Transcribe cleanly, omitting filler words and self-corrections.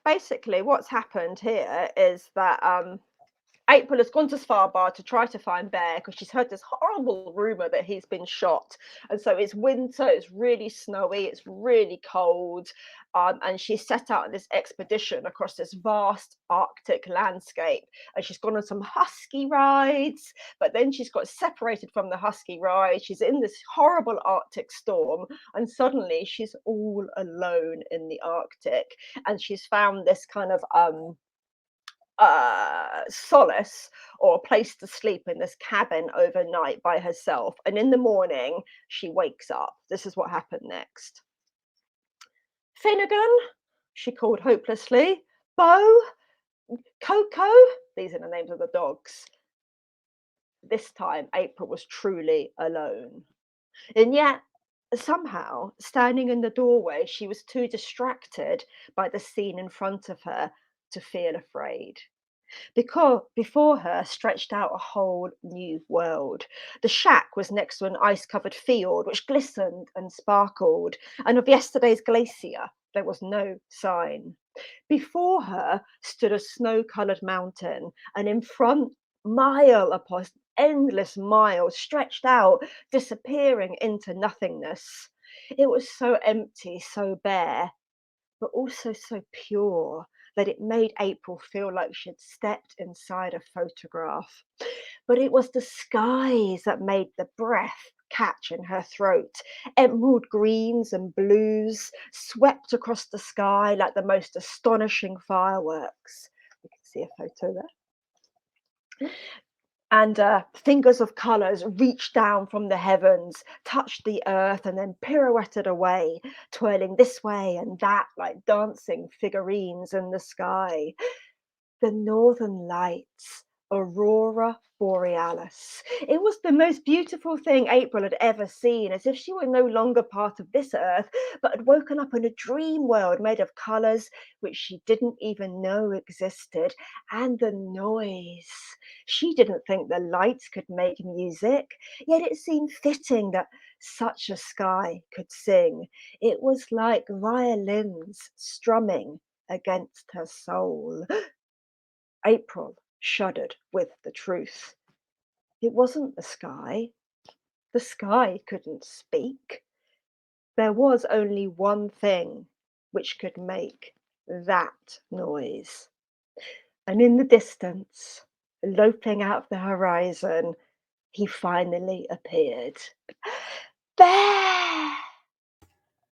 Basically, what's happened here is that April has gone to Svalbard to try to find Bear because she's heard this horrible rumor that he's been shot. And so it's winter, it's really snowy, it's really cold. And she's set out on this expedition across this vast Arctic landscape. And she's gone on some husky rides, but then she's got separated from the husky ride. She's in this horrible Arctic storm, and suddenly she's all alone in the Arctic. And she's found this kind of solace or a place to sleep in this cabin overnight by herself. And in the morning, she wakes up. This is what happened next. Finnegan, she called hopelessly. Bo, Coco, these are the names of the dogs. This time, April was truly alone. And yet, somehow, standing in the doorway, she was too distracted by the scene in front of her to feel afraid. Because before her stretched out a whole new world. The shack was next to an ice-covered field which glistened and sparkled, and of yesterday's glacier there was no sign. Before her stood a snow-coloured mountain, and in front, mile upon endless miles stretched out, disappearing into nothingness. It was so empty, so bare, but also so pure that it made April feel like she'd stepped inside a photograph. But it was the skies that made the breath catch in her throat. Emerald greens and blues swept across the sky like the most astonishing fireworks. You can see a photo there. And fingers of colours reached down from the heavens, touched the earth, and then pirouetted away, twirling this way and that like dancing figurines in the sky. The Northern Lights, Aurora Borealis. It was the most beautiful thing April had ever seen, as if she were no longer part of this earth, but had woken up in a dream world made of colours which she didn't even know existed. And the noise. She didn't think the lights could make music, yet it seemed fitting that such a sky could sing. It was like violins strumming against her soul. April shuddered with the truth. It wasn't the sky. The sky couldn't speak. There was only one thing which could make that noise. And in the distance, loping out of the horizon, he finally appeared. Bear!